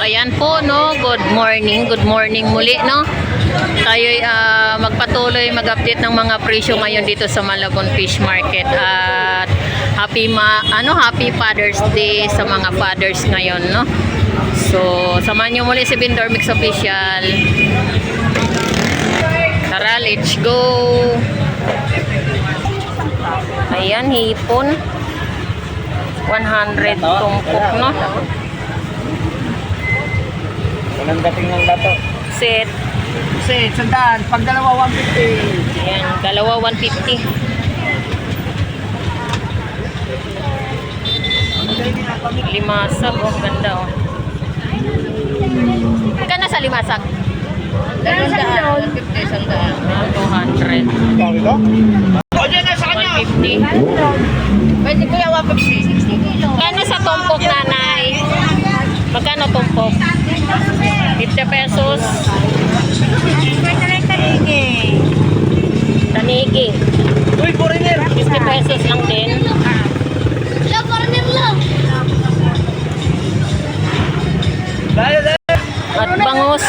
ayan po, no, good morning muli, no. Tayo'y magpatuloy mag-update ng mga presyo ngayon dito sa Malabon Fish Market. At happy Father's Day sa mga fathers ngayon, no. So, samahan niyo muli si Vendor Mix Official. Tara, let's go. Ayan, hipon. 100 tumpok, no. Walang dating ng dato. Set. Sandaan. Pag dalawa, 150. Ayan, dalawa 150. Limasag, oh, ganda, oh. Magkano sa limasag? 150, sandaan. 200. Ikaw ito? O, dyan na sa kanya. 150. Pwede kuya, 150. 60 kilo. Magkano sa tumpok, nanay? Magkano tumpok? 50 pesos. Tanigi. Uy, foreigner. 50 pesos lang din. At bangus.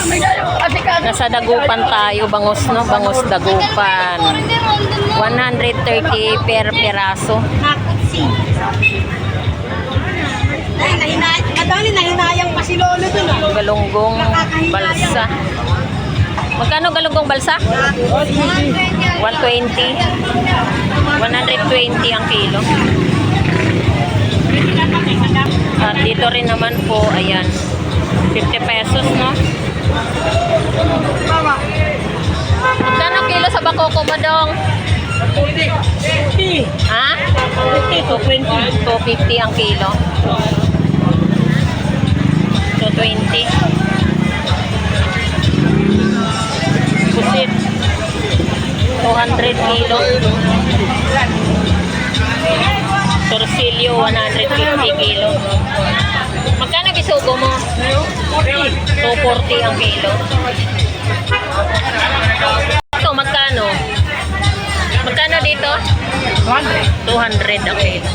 Nasa dagupan tayo. Bangus, no? Bangus dagupan. 130 per peraso. Nahinayang pa si Lolo dun ah. Galunggong balsa. Magkano galunggong balsa? 120. 120 ang kilo. At dito rin naman po, ayan, 50 pesos, no? Magkano kilo sa bakoko mo, dong? 50. Ha? 220. 250 ang kilo. 220. Pusit. 200 kilo. Torsilyo, 150 kilo. Magkano bisugo mo? 240 ang kilo. Ito, magkano? Magkano dito? 200 ang kilo.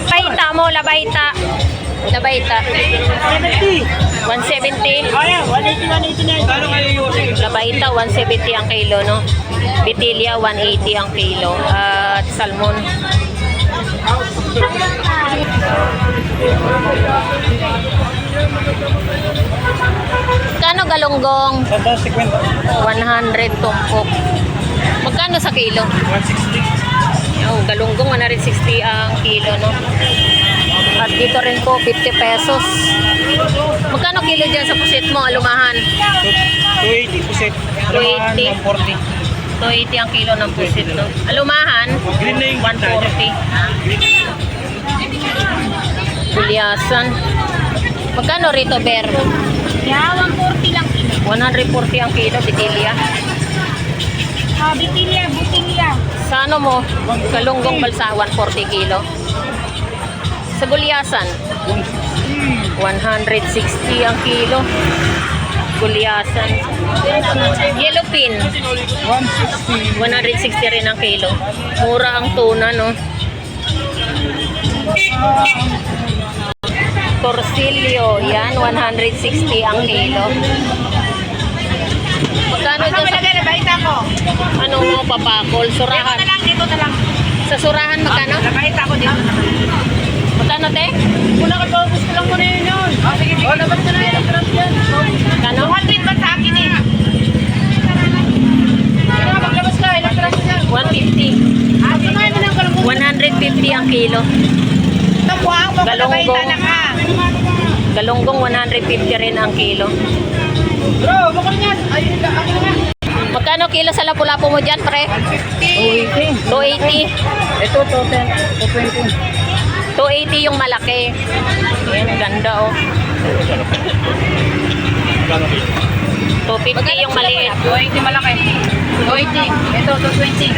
Labahita mo, labahita. Labahita. 70. 170. Oh, yeah. 180, 180 na yun. Gano'n kayo yun? Labahita, 170 ang kilo, no? Bitilya, 180 ang kilo. At salmon. Magkano galunggong? 100 tumpok. Magkano sa kilo? 160. Oh, galunggong 160 ang kilo, no? At dito rin po 50 pesos. Magkano kilo dyan sa pusit mo, alumahan? 280 pusit. 280. 140. 280 ang kilo ng pusit, no? Alumahan, Green na yung 140. Bulyasan. Magkano rito, Ber? Yeah, 140 lang kilo. 140 ang kilo, bitilya. Butilya. Sa ano mo? Galunggong balsa, 140 kilo. Sa gulyasan, 160 ang kilo. Gulyasan. Yellowfin, 160. 160 rin ang kilo. Mura ang tuna, no? Torsilyo, yan, 160 ang kilo. Magkano dyan sa... Labahita ko. Ano mo, papakol? Surahan. Dito na lang. Sa surahan, magkano? Labahita ko dito na lang. Magkano, te? Muna ka, focus ko lang muna yun yun. Sige. Labas ka na yun. Magkano? 200 ba sa akin eh? Sige nga, maglabas ka. Ilang traso dyan? 150. Ito na yun ang galunggong. 150 ang kilo. Nakuha ko, labahita na ka. Galunggong 150 rin ang kilo. Bro, bukal niyan. Ay, akin na nga. Magkano kilo sa lapu-lapu mo dyan, pre? 280. 280. Ito, 220. 280 yung malaki. Ayan, ganda, oh. 250 yung maliit. 280 malaki. 280. Ito, 220.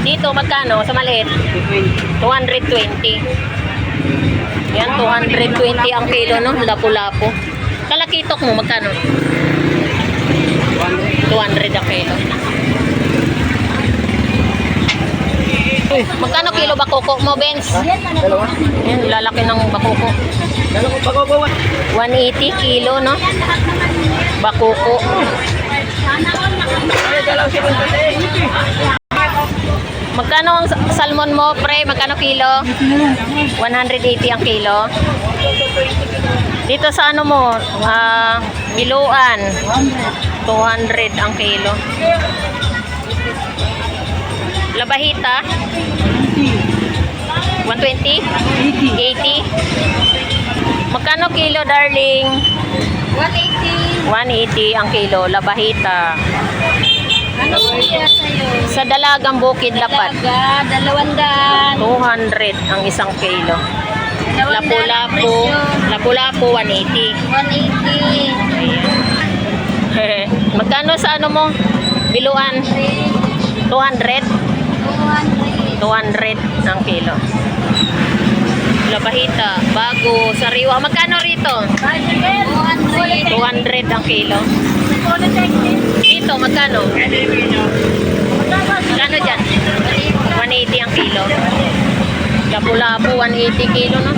Dito, magkano sa maliit? 220. Yan, 220 ang kilo, no? Lapu-lapu. Kalakitok mo, magkano? 200 ang kilo. Magkano kilo bakoko mo, Benz? Dalawa. Yan, lalaki ng bakoko. Dalawa pagawa. 180 kilo, no? Bakoko. Magkano ang salmon mo, pre? Magkano kilo? 180 ang kilo. Dito sa ano mo, Biluan, 200 ang kilo. Labahita, 120? 80? Magkano kilo, darling? 180. 180 ang kilo, labahita. Ano kaya sa'yo? Sa Dalagang Bukid Lapad, Daga, 200. 200 ang isang kilo. Lapu-lapu, lapu-lapu 180. 180. Ayan. Magkano sa ano mo? Biluan? 200? 200 ang kilo. Labahita, bago, sariwa. Magkano rito? 200 ang kilo. Dito, magkano? Magkano dyan? 180 ang kilo. Lapu-lapu, 180 kilo, no?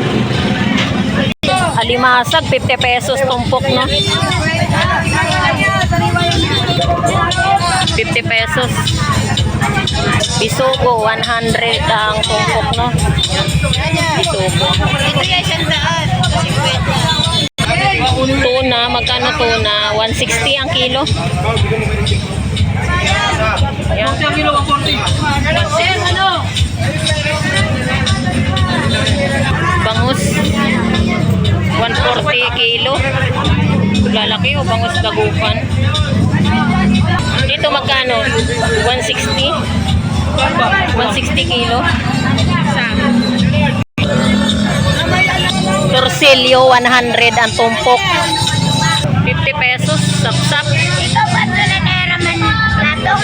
Alimasag, 50 pesos tumpok, no? 50 pesos. Bisugo, 100 ang tumpok, no? Bisugo. Ito yung 100. 50. Tuna, magkano tuna? 160 ang kilo. Yan. Bangus, 140 kilo. Lalaki o bangus dagupan. Dito magkano? 160? 160 kilo. Torsilyo, 100 ang tumpok. 50 pesos, sapsap. Ikaw ba nanera man plato?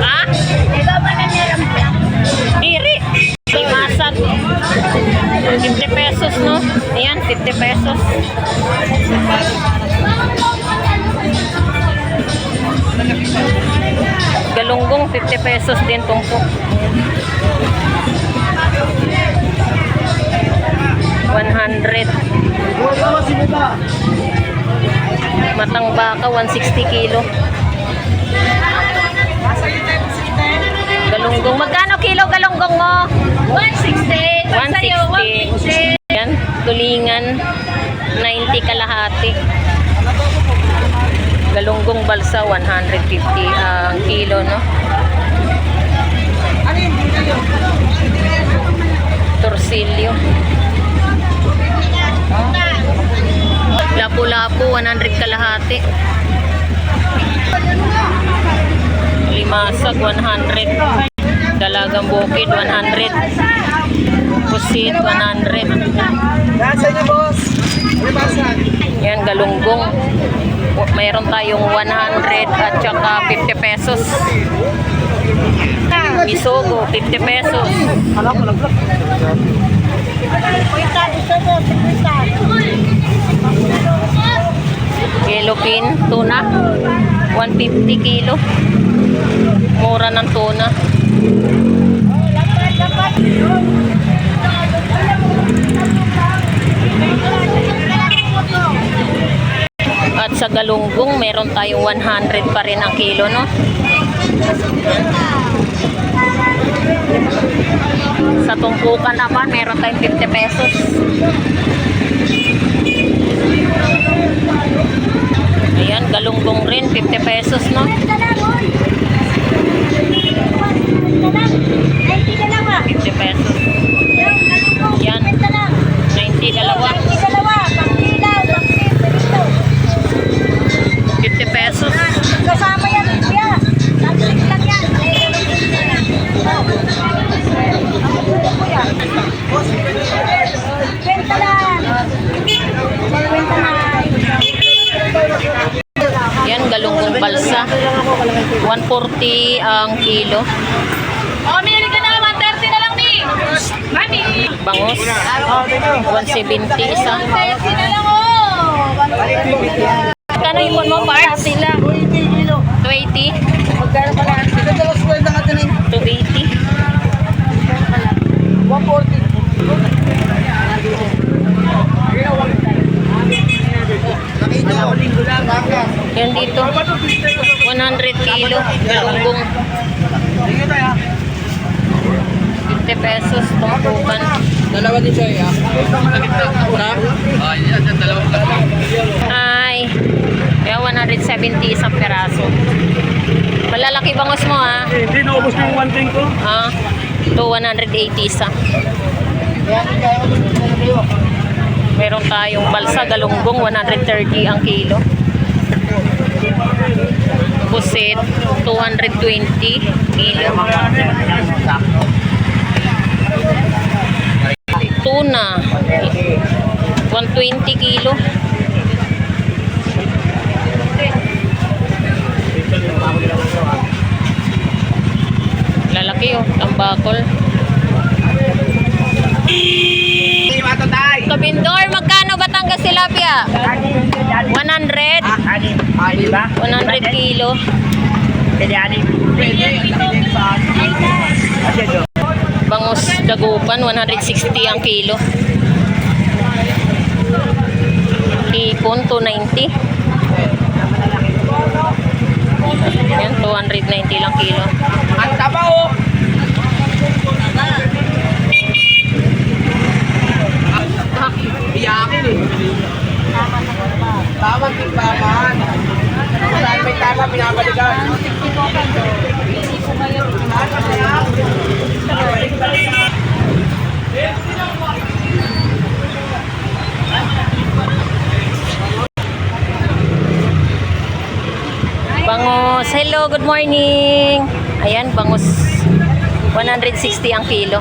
Ha? Ikaw ba nanera man plato? Diri. Limasag. 50 pesos, no? Ayan, 50 pesos. Galunggong, 50 pesos din tumpok. 100. Matang baka, 160 kilo. Galunggong. Magkano kilo galunggong mo? 160. 160. Yan. Tulingan. 90 kalahati. Galunggong balsa, 150 ang kilo, no? Torsilyo. Lapu-lapu, 100 kalahati. Limasag, 100. Dalagang Bukid, 100. Pusit, 100. Nasa inyo, boss. Yan, galunggong. Mayroon tayong 100 at saka 50 pesos. Bisugo, 50 pesos. Yellowfin, tuna, 150 kilo. Mura ng tuna. At sa galunggong, meron tayong 100 pa rin ang kilo, no? Sa tumpukan naman, meron tayong 50 pesos. Ayan, galunggong rin, 50 pesos, no? 50 pesos. Yan, 90 dalawa. 50 pesos. Kasama yan, kuya. Tansik lang yan. Benta lang. Benta lang. Yan, galunggong balsa. 140 ang kilo. Oh, minili ka na. 130 na lang, ni. Mami. Bangus, 170 isa. 130 na lang, oh. Kano ipon mo, parts? 280? Magkano pala? Ito daw, sweldo natin 280? Yan dito. 100 kilo. Galunggong. 50 pesos. Tumpukan. Dalawa din siya, ya. Ay. Kaya 170 isang peraso. Malalaki bangos mo ha. Hindi, naubos na yung one thing ko. Ah. Ito 180 isa. Meron tayong balsa galunggong 130 ang kilo. Pusit 220 kilo. Tuna 120 kilo. Lalaki oh, tambakol. Hindi matatay. Kabindor, magkano Batangas tilapia? 100? Di ba? 100 kilo. Pwede, ani. Pwede. Kasi do. Bangus dagupan, 160 ang kilo. Hipon, 290. Yan, 290 lang kilo. Ang taba, oh. Iyakin eh. Tama, tigbaman. Dahil may tama, pinabalikan. Bangus, hello, good morning. Ayan, bangus 160 ang kilo.